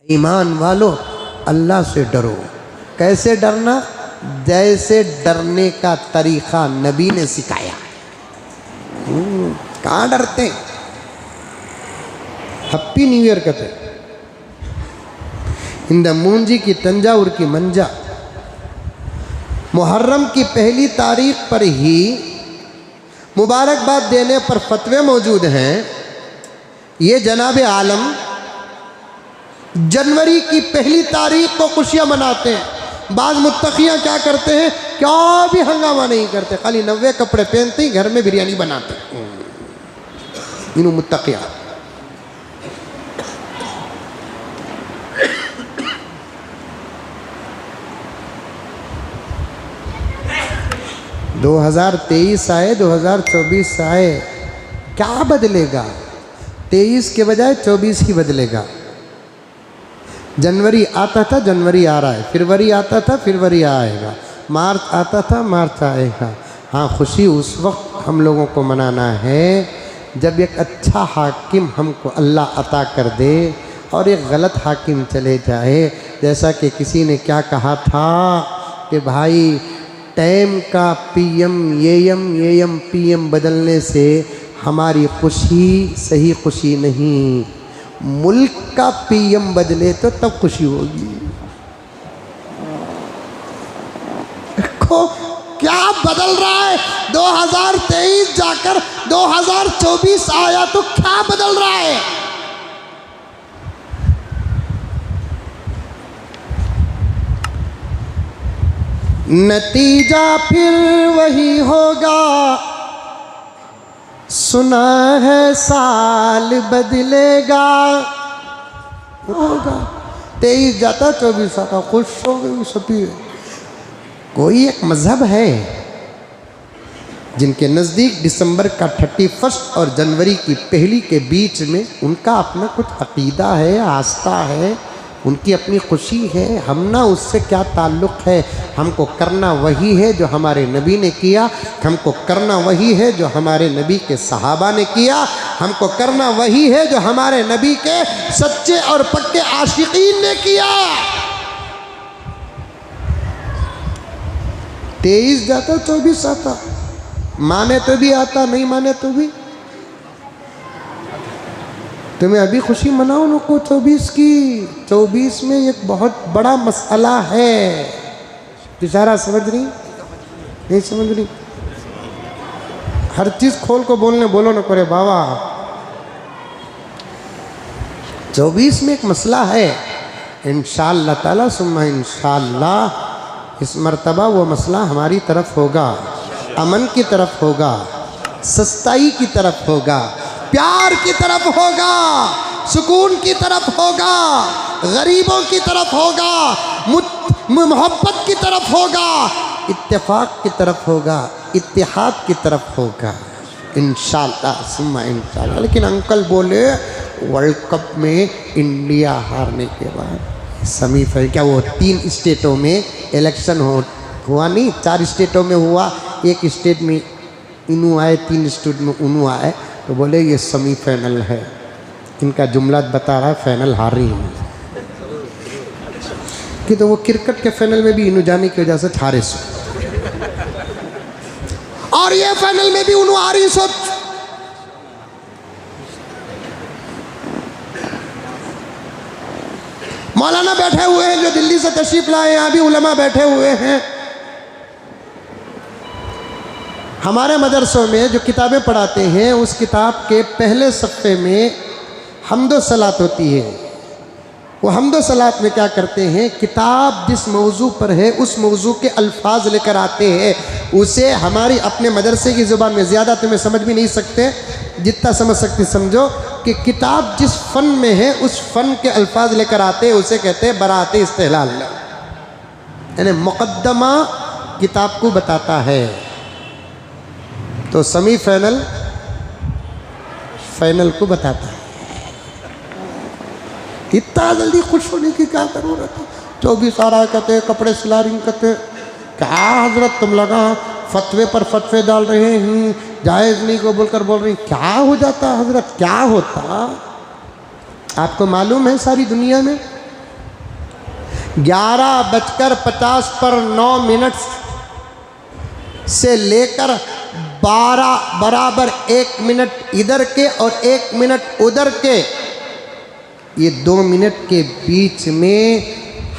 ईमान वालों, अल्लाह से डरो। कैसे डरना? जैसे डरने का तरीका नबी ने सिखाया। कहाँ डरते? हैप्पी न्यू ईयर कहते इंद मूंजी की तंजावुर की मंजा। मुहर्रम की पहली तारीख पर ही मुबारकबाद देने पर फतवे मौजूद हैं। ये जनाब आलम जनवरी की पहली तारीख को खुशियां मनाते हैं। बाज़ मुत्तकियां क्या करते हैं, क्या भी हंगामा नहीं करते, खाली 90 कपड़े पहनते ही घर में बिरयानी बनाते। इन मुत्तकियां 2023 आए, 2024 आए, क्या बदलेगा? 23 के बजाय 24 ही बदलेगा। जनवरी आता था, जनवरी आ रहा है। फरवरी आता था, फरवरी आएगा। मार्च आता था, मार्च आएगा। हाँ, खुशी उस वक्त हम लोगों को मनाना है जब एक अच्छा हाकिम हमको अल्लाह अता कर दे और एक गलत हाकिम चले जाए। जैसा कि किसी ने क्या कहा था कि भाई टाइम का पीएम एएम पीएम बदलने से हमारी खुशी सही खुशी नहीं, मुल्क का पीएम बदले तो तब खुशी होगी। देखो क्या बदल रहा है। 2023 जाकर 2024 आया तो क्या बदल रहा है। नतीजा फिर वही होगा, सुना है साल बदलेगा। होगा 23 जाता 24 आता, खुश हो गए सभी। कोई एक मज़हब है जिनके नज़दीक दिसंबर का 31 और जनवरी की पहली के बीच में उनका अपना कुछ अकीदा है, आस्था है, उनकी अपनी खुशी है। हम ना उससे क्या ताल्लुक़ है। हमको करना वही है जो हमारे नबी ने किया, हमको करना वही है जो हमारे नबी के सहाबा ने किया, हमको करना वही है जो हमारे नबी के सच्चे और पक्के आशिकीन ने किया। 23 जाता 24 आता, माने तो भी आता, नहीं माने तो भी। तुम्हें अभी खुशी मनाओ नको 24 की। 24 में एक बहुत बड़ा मसला है। इशारा समझ रही? नहीं समझ रही? हर चीज़ खोल को बोलने बोलो न करे बाबा। 24 में एक मसला है। इंशाअल्लाह ताला सुम्मा इंशाअल्लाह इस मर्तबा वो मसला हमारी तरफ होगा, अमन की तरफ होगा, सस्ताई की तरफ होगा, प्यार की तरफ होगा, सुकून की तरफ होगा, गरीबों की तरफ होगा, मोहब्बत की तरफ होगा, इत्तेफाक की तरफ होगा, इत्तेहाद की तरफ होगा इंशाअल्लाह सुम्मा इंशाअल्लाह। लेकिन अंकल बोले वर्ल्ड कप में इंडिया हारने के बाद सेमीफाइनल, क्या वो 3 स्टेटों में इलेक्शन हुआ नहीं, 4 स्टेटों में हुआ, एक स्टेट में इनू आए, 3 स्टेट में उनू आए, तो बोले ये सेमीफाइनल है। इनका जुमला बता रहा है फाइनल हार रही है कि तो वो क्रिकेट के फाइनल में भी इनू जाने की वजह से हारे सो, और ये फाइनल में भी उनू आ रही सो। मौलाना बैठे हुए हैं जो दिल्ली से तशरीफ लाए, यहाँ भी उलमा बैठे हुए हैं। हमारे मदरसों में जो किताबें पढ़ाते हैं उस किताब के पहले सफ़े में हम्दो सलात होती है। वो हम्दो सलात में क्या करते हैं, किताब जिस मौजू पर है उस मौजू के अल्फाज लेकर आते हैं। उसे हमारी अपने मदरसे की ज़ुबान में ज़्यादा तुम्हें समझ भी नहीं सकते, जितना समझ सकते समझो कि किताब जिस फ़न में है उस फ़न के अल्फाज लेकर आते हैं, उसे कहते हैं बराते इस्तेहलाल। यानी मुक़द्दमा किताब को बताता है। तो सेमीफाइनल फाइनल को बताता है। इतना जल्दी खुश होने की क्या ज़रूरत है। 24 आ रहा कहते कपड़े सिला रही कहते, क्या हजरत तुम लगा फतवे पर फतवे डाल रहे हैं, जायज़ नहीं को बोलकर बोल रही। क्या हो जाता हजरत, क्या होता आपको मालूम है? सारी दुनिया में 11:50 पर 9 मिनट से लेकर 12 बराबर 1 मिनट इधर के और 1 मिनट उधर के, ये 2 मिनट के बीच में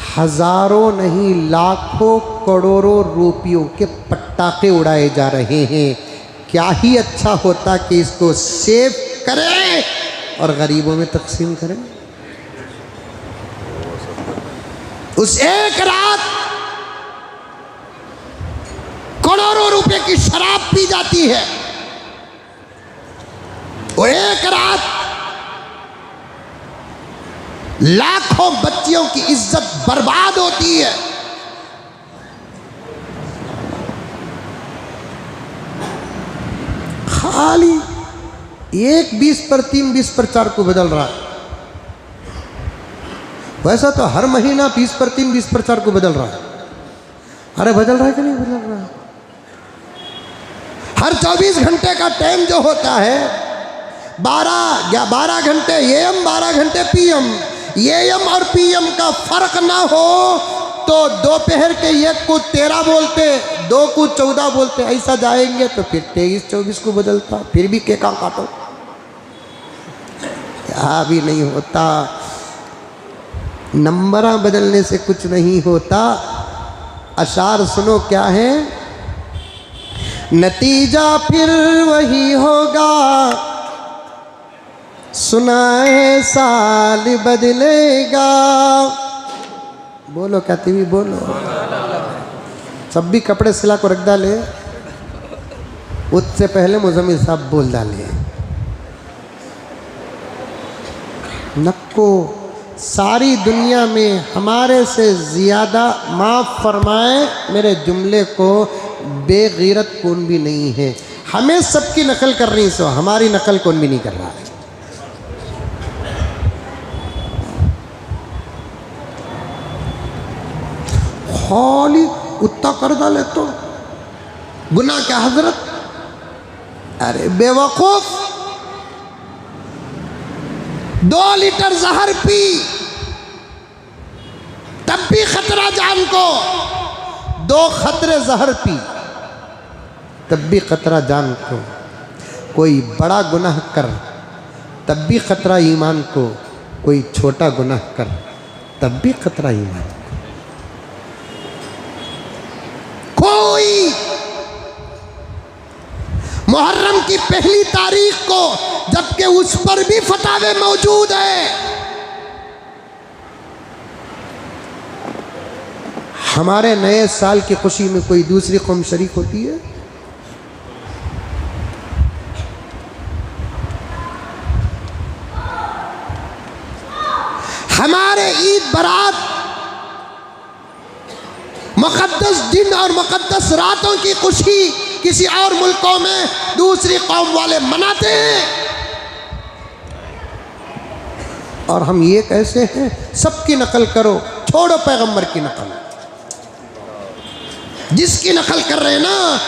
हजारों नहीं लाखों करोड़ों रुपयों के पटाखे उड़ाए जा रहे हैं। क्या ही अच्छा होता कि इसको सेव करें और गरीबों में तकसीम करें। उस एक रात करोड़ों रुपए की शराब पी जाती है, वो एक रात लाखों बच्चियों की इज्जत बर्बाद होती है। खाली एक 20 पर 3 20 पर 4 को बदल रहा है। वैसा तो हर महीना 20 पर 3 20 पर 4 को बदल रहा है। अरे बदल रहा है कि नहीं बदल रहा है? हर 24 घंटे का टाइम जो होता है 12 घंटे एएम 12 घंटे पीएम, एएम और पीएम का फर्क ना हो तो दोपहर के 1 को 13 बोलते, 2 को 14 बोलते, ऐसा जाएंगे तो फिर 23-24 को बदलता, फिर भी केका काटो, क्या भी नहीं होता। नंबर बदलने से कुछ नहीं होता। अशार सुनो क्या है, नतीजा फिर वही होगा, सुनाए साल बदलेगा। बोलो कहती भी बोलो, सब भी कपड़े सिला को रख डाले, उससे पहले मुजम्मिल साहब बोल डाले। नक्को सारी दुनिया में हमारे से ज़्यादा माफ़ फरमाए मेरे जुमले को बेगैरत कौन भी नहीं है। हमें सबकी नकल कर रही सो, हमारी नकल कौन भी नहीं कर रहा है। खाली उतना कर डाले तो गुनाह क्या हजरत। अरे बेवकूफ, 2 लीटर जहर पी तब भी खतरा जान को, 2 खतरे जहर पी तब भी खतरा जान को। कोई बड़ा गुनाह कर तब भी खतरा ईमान को, कोई छोटा गुनाह कर तब भी खतरा ईमान को। कोई मुहर्रम की पहली तारीख को, जबकि उस पर भी फतावे मौजूद है, हमारे नए साल की खुशी में कोई दूसरी कौम शरीक होती है? हमारे ईद बारात मुक़द्दस दिन और मुक़द्दस रातों की खुशी किसी और मुल्कों में दूसरी कौम वाले मनाते हैं, और हम ये कैसे हैं सबकी नकल करो, छोड़ो पैगंबर की नकल। जिसकी नकल कर रहे हैं ना,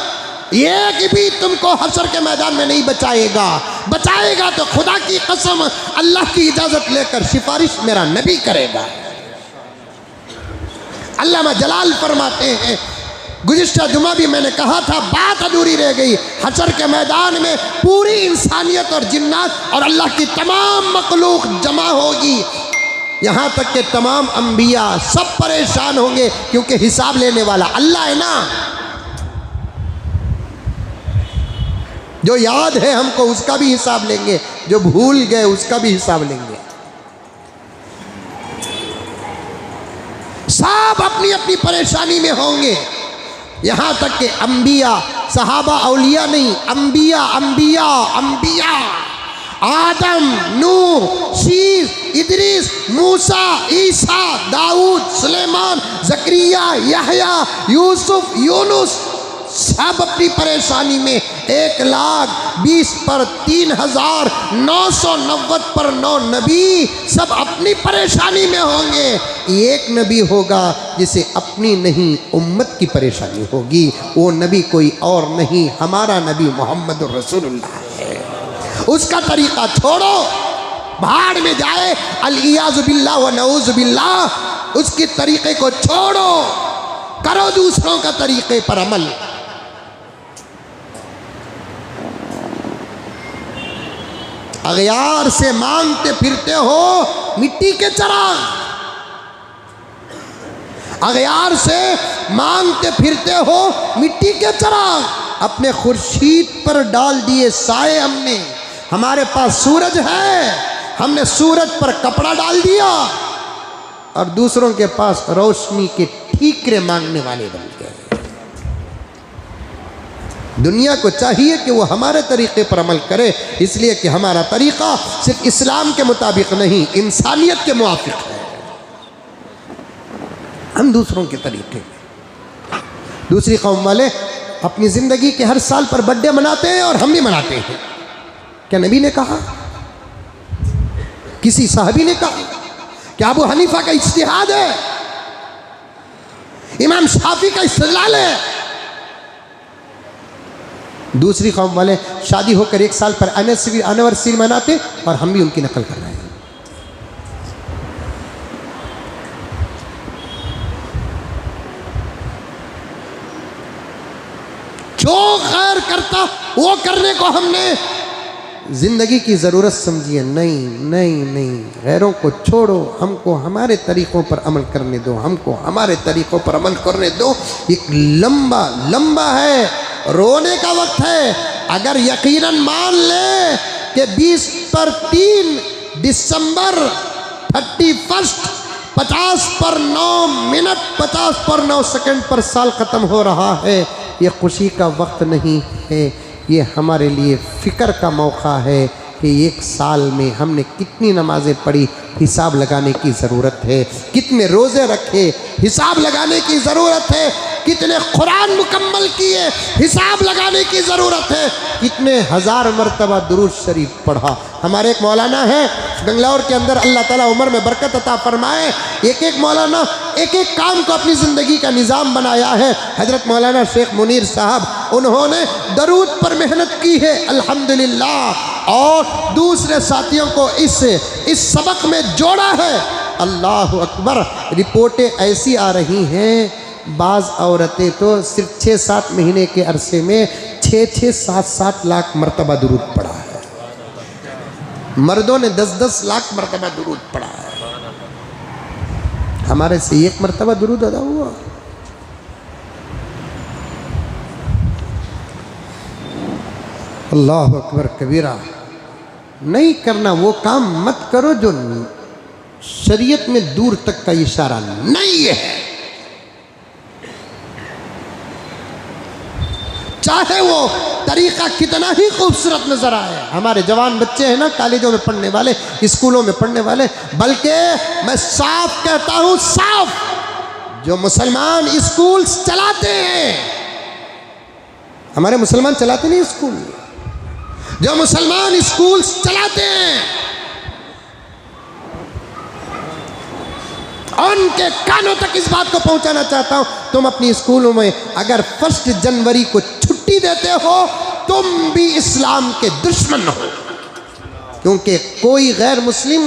एक भी तुमको हशर के मैदान में नहीं बचाएगा। बचाएगा तो खुदा की कसम अल्लाह की इजाज़त लेकर सिफारिश मेरा नबी करेगा। अल्लामा जलाल फरमाते हैं, गुज़िश्ता जुमा भी मैंने कहा था, बात अधूरी रह गई। हशर के मैदान में पूरी इंसानियत और जिन्नात और अल्लाह की तमाम मखलूक जमा होगी, यहाँ तक कि तमाम अंबिया सब परेशान होंगे, क्योंकि हिसाब लेने वाला अल्लाह है ना। जो याद है हमको उसका भी हिसाब लेंगे, जो भूल गए उसका भी हिसाब लेंगे। सब अपनी अपनी परेशानी में होंगे, यहाँ तक कि अंबिया, सहाबा औलिया नहीं, अंबिया अंबिया अंबिया, आदम, नूह, शीस, इदरीस, मूसा, ईसा, दाऊद, सुलेमान, ज़करिया, यहया, यूसुफ, यूनुस, सब अपनी परेशानी में 1,20,000 पर 3,990 पर 9 नबी सब अपनी परेशानी में होंगे। एक नबी होगा जिसे अपनी नहीं उम्मत की परेशानी होगी, वो नबी कोई और नहीं, हमारा नबी मोहम्मद रसूलुल्लाह है। उसका तरीक़ा छोड़ो, भाड़ में जाए, अल-इयाज़ु बिल्लाह व नऊज़ु बिल्लाह। उसके तरीके को छोड़ो, करो दूसरों का तरीके पर अमल। अगयार से मांगते फिरते हो मिट्टी के चिराग, अगयार से मांगते फिरते हो मिट्टी के चिराग। अपने खुर्शीद पर डाल दिए साए हमने, हमारे पास सूरज है, हमने सूरज पर कपड़ा डाल दिया और दूसरों के पास रोशनी के ठीकरे मांगने वाले बन गए। दुनिया को चाहिए कि वो हमारे तरीके पर अमल करे, इसलिए कि हमारा तरीका सिर्फ इस्लाम के मुताबिक नहीं, इंसानियत के मुआफिक है। हम दूसरों के तरीके में, दूसरी कौम वाले अपनी ज़िंदगी के हर साल पर बर्थडे मनाते हैं और हम भी मनाते हैं। क्या नबी ने कहा, किसी साहबी ने कहा, क्या अबू हनीफा का इज्तिहाद है, इमाम शाफी का इस्तिदलाल है? दूसरी कौम वाले शादी होकर एक साल पर एनिवर्सरी मनाते और हम भी उनकी नकल कर रहे हैं। जो खैर करता वो करने को हमने जिंदगी की ज़रूरत समझी है। नहीं नहीं नहीं, गैरों को छोड़ो, हमको हमारे तरीक़ों पर अमल करने दो, हमको हमारे तरीक़ों पर अमल करने दो। एक लंबा लंबा है, रोने का वक्त है। अगर यकीनन मान ले कि 20 पर 3 दिसंबर 31 50 पर 9 मिनट 50 पर 9 सेकंड पर साल ख़त्म हो रहा है, ये खुशी का वक्त नहीं है, ये हमारे लिए फ़िक्र का मौका है कि एक साल में हमने कितनी नमाज़ें पढ़ी, हिसाब लगाने की ज़रूरत है। कितने रोज़े रखे, हिसाब लगाने की ज़रूरत है। कितने कुरान मुकम्मल किए, हिसाब लगाने की ज़रूरत है। कितने हज़ार मरतबा दुरूद शरीफ पढ़ा। हमारे एक मौलाना है बंगलौर के अंदर, अल्लाह ताला उम्र में बरकत अता फरमाए। एक एक मौलाना एक एक काम को अपनी ज़िंदगी का निज़ाम बनाया है। हज़रत मौलाना शेख मुनीर साहब, उन्होंने दरूद पर मेहनत की है अल्हम्दुलिल्लाह, और दूसरे साथियों को इस सबक में जोड़ा है। अल्लाह अकबर। रिपोर्टें ऐसी आ रही हैं, बाज़ औरतें तो सिर्फ 6-7 महीने के अरसे में 6-6, 7-7 लाख मरतबा दुरूद पढ़ा है। मर्दों ने 10-10 लाख मरतबा दुरूद पढ़ा है। हमारे से एक मरतबा दुरूद अदा हुआ। अल्लाह अकबर कबीरा। नहीं करना वो काम मत करो जो शरीयत में दूर तक का इशारा नहीं है। चाहे वो तरीका कितना ही खूबसूरत नजर आए। हमारे जवान बच्चे हैं ना, कॉलेजों में पढ़ने वाले, स्कूलों में पढ़ने वाले, बल्कि मैं साफ कहता हूं, साफ, जो मुसलमान स्कूल चलाते हैं, हमारे मुसलमान चलाते नहीं स्कूल, जो मुसलमान स्कूल चलाते हैं उनके कानों तक इस बात को पहुंचाना चाहता हूं, तुम अपनी स्कूलों में अगर 1 जनवरी को छुट्टी देते हो, तुम भी इस्लाम के दुश्मन हो। क्योंकि कोई गैर मुस्लिम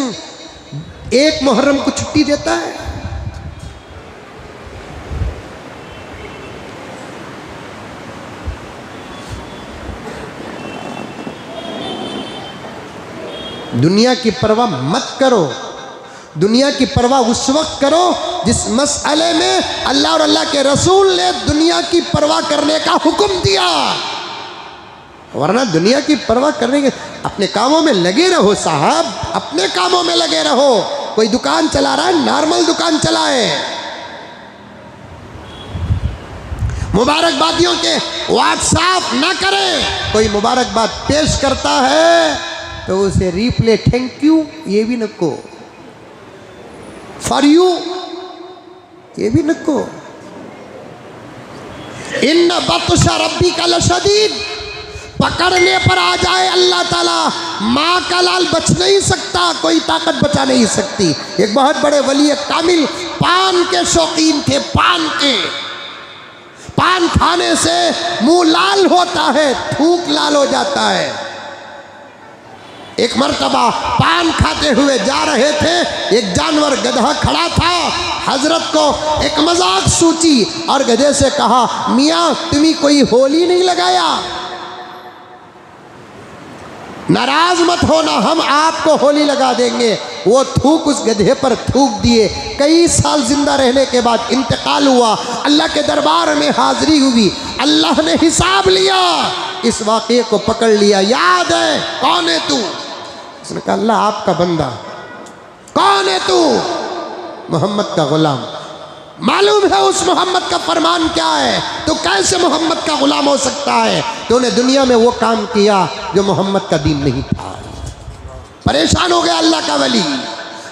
1 मुहर्रम को छुट्टी देता है? दुनिया की परवाह मत करो। दुनिया की परवाह उस वक्त करो जिस मसले में अल्लाह और अल्लाह के रसूल ने दुनिया की परवाह करने का हुक्म दिया। वरना दुनिया की परवाह करने के, अपने कामों में लगे रहो साहब, अपने कामों में लगे रहो। कोई दुकान चला रहा है, नॉर्मल दुकान चलाए। मुबारकबादियों के व्हाट्सएप ना करें। कोई मुबारकबाद पेश करता है तो उसे रिप्ले थैंक यू ये भी नको, फॉर यू ये भी नको। इन्ना बत्शा रब्बी का लशदीद, पकड़ने पर आ जाए अल्लाह ताला, माँ का लाल बच नहीं सकता, कोई ताकत बचा नहीं सकती। एक बहुत बड़े वली कामिल पान के शौकीन थे, पान खाने से मुंह लाल होता है, थूक लाल हो जाता है। एक मर्तबा पान खाते हुए जा रहे थे, एक जानवर गधा खड़ा था, हजरत को एक मजाक सूची और गधे से कहा, मियाँ तुम्हें कोई होली नहीं लगाया, नाराज मत होना, हम आपको होली लगा देंगे। वो थूक उस गधे पर थूक दिए। कई साल जिंदा रहने के बाद इंतकाल हुआ, अल्लाह के दरबार में हाजिरी हुई, अल्लाह ने हिसाब लिया, इस वाक़े को पकड़ लिया। याद है कौन है तू? उसने कहा अल्लाह आपका बंदा। कौन है तू? मोहम्मद का गुलाम। मालूम है उस मोहम्मद का फरमान क्या है, तो कैसे मोहम्मद का गुलाम हो सकता है? तूने दुनिया में वो काम किया जो मोहम्मद का दीन नहीं था। परेशान हो गया अल्लाह का वली,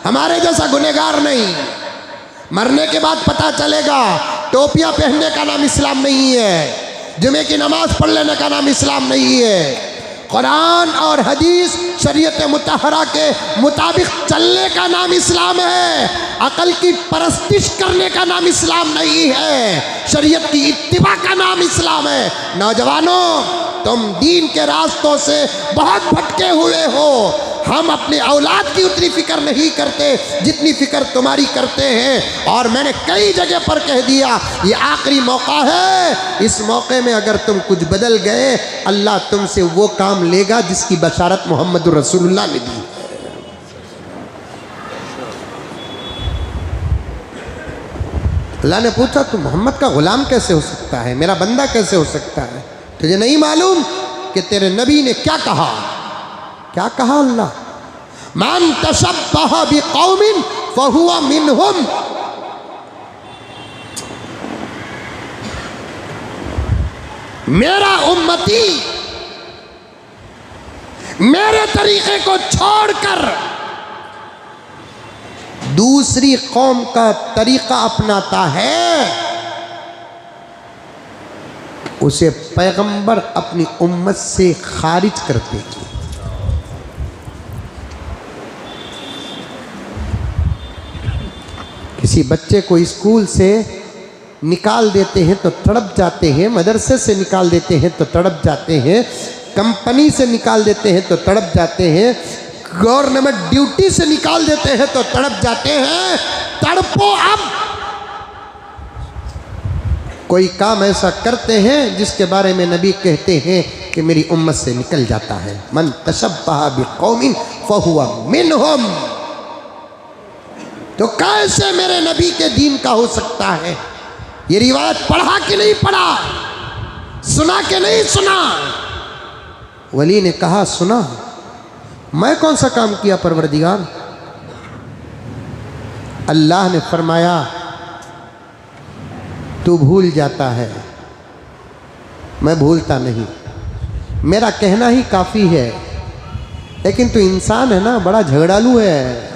हमारे जैसा गुनहगार नहीं। मरने के बाद पता चलेगा टोपियां पहनने का नाम इस्लाम नहीं है, जुमे की नमाज पढ़ लेने का नाम इस्लाम नहीं है। कुरान और हदीस शरीयत मुतहरा के मुताबिक चलने का नाम इस्लाम है। अकल की परस्तिश करने का नाम इस्लाम नहीं है, शरीयत की इत्तिबा का नाम इस्लाम है। नौजवानों, तुम दीन के रास्तों से बहुत भटके हुए हो। हम अपने औलाद की उतनी फिक्र नहीं करते जितनी फिक्र तुम्हारी करते हैं। और मैंने कई जगह पर कह दिया ये आखिरी मौका है, इस मौके में अगर तुम कुछ बदल गए, अल्लाह तुमसे वो काम लेगा जिसकी बशारत मोहम्मद रसूलुल्लाह ने दी। अल्लाह ने पूछा तू मोहम्मद का गुलाम कैसे हो सकता है, मेरा बंदा कैसे हो सकता है? तुझे नहीं मालूम कि तेरे नबी ने क्या कहा? क्या कहा अल्लाह? मन तशब्बह बिकौमिन फहुवा मिनहुम। मेरा उम्मती मेरे तरीके को छोड़कर दूसरी कौम का तरीका अपनाता है, उसे पैगंबर अपनी उम्मत से खारिज कर देगी। किसी बच्चे को स्कूल से निकाल देते हैं तो तड़प जाते हैं, मदरसे से निकाल देते हैं तो तड़प जाते हैं, कंपनी से निकाल देते हैं तो तड़प जाते हैं, गवर्नमेंट ड्यूटी से निकाल देते हैं तो तड़प जाते हैं। तड़पो अब। कोई काम ऐसा करते हैं जिसके बारे में नबी कहते हैं कि मेरी उम्मत से निकल जाता है। मन तशब्बह बिकौमिन फहुवा मिनहुम। तो कैसे मेरे नबी के दीन का हो सकता है? ये रिवायत पढ़ा कि नहीं पढ़ा, सुना कि नहीं सुना? वली ने कहा सुना। मैं कौन सा काम किया परवरदिगार? अल्लाह ने फरमाया तू भूल जाता है, मैं भूलता नहीं, मेरा कहना ही काफ़ी है। लेकिन तू इंसान है ना, बड़ा झगड़ालू है।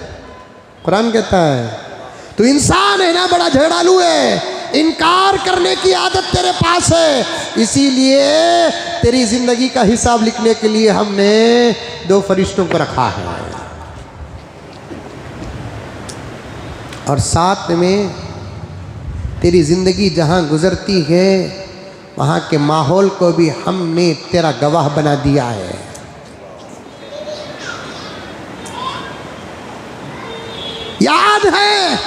कुरान कहता है तू इंसान है ना, बड़ा झगड़ालू है, इनकार करने की आदत तेरे पास है, इसीलिए तेरी जिंदगी का हिसाब लिखने के लिए हमने 2 फरिश्तों को रखा है। और साथ में तेरी जिंदगी जहाँ गुजरती है वहाँ के माहौल को भी हमने तेरा गवाह बना दिया है। याद है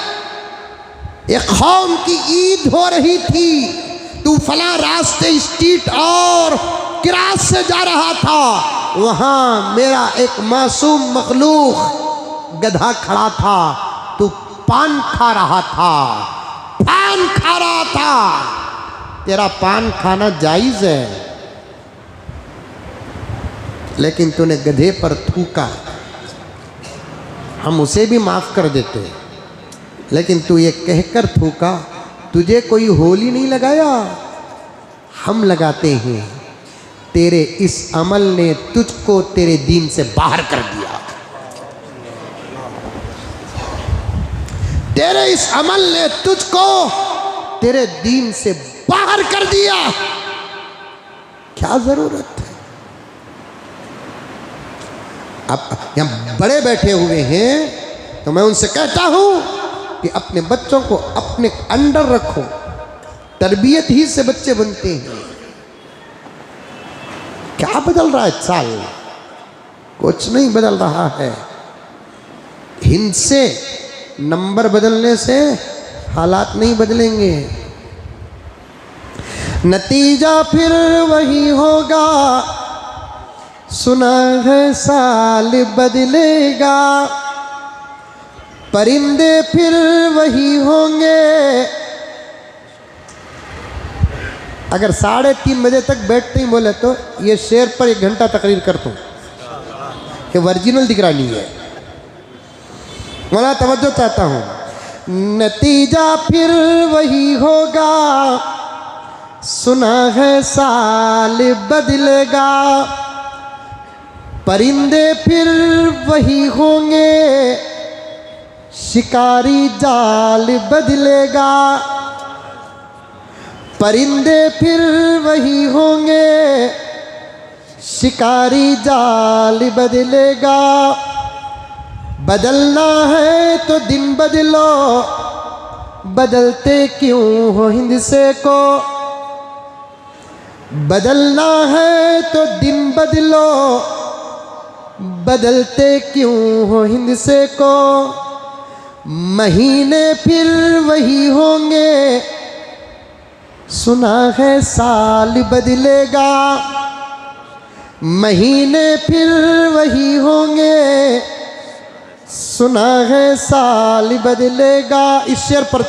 एक कौम की ईद हो रही थी, तू फला रास्ते स्ट्रीट और क्रास से जा रहा था, वहाँ मेरा एक मासूम मखलूक गधा खड़ा था, तू पान खा रहा था, पान खा रहा था। तेरा पान खाना जायज़ है, लेकिन तूने गधे पर थूका, हम उसे भी माफ़ कर देते, लेकिन तू ये कहकर थूका तुझे कोई होली नहीं लगाया, हम लगाते हैं। तेरे इस अमल ने तुझको तेरे दीन से बाहर कर दिया, तेरे इस अमल ने तुझको तेरे दीन से बाहर कर दिया। क्या जरूरत है? अब यहाँ बड़े बैठे हुए हैं तो मैं उनसे कहता हूं कि अपने बच्चों को अपने अंडर रखो, तरबियत ही से बच्चे बनते हैं। क्या बदल रहा है चाल? कुछ नहीं बदल रहा है। हिंद से नंबर बदलने से हालात नहीं बदलेंगे, नतीजा फिर वही होगा। सुना है साल बदलेगा, परिंदे फिर वही होंगे। अगर 3:30 बजे तक बैठते ही बोले तो ये शेर पर 1 घंटा तकरीर करता हूँ, ये ओरिजिनल दिख रहा नहीं है। मौला तवज्जो चाहता हूँ, नतीजा फिर वही होगा। सुना है साल बदलेगा, परिंदे फिर वही होंगे। शिकारी जाल बदलेगा, परिंदे फिर वही होंगे। शिकारी जाल बदलेगा। बदलना है तो दिन बदलो, बदलते क्यों हो हिंदसे को। बदलना है तो दिन बदलो, बदलते क्यों हो हिंदसे को। महीने फिर वही होंगे, सुना है साल बदलेगा। महीने फिर वही होंगे, सुना है साल बदलेगा। इस शेर पर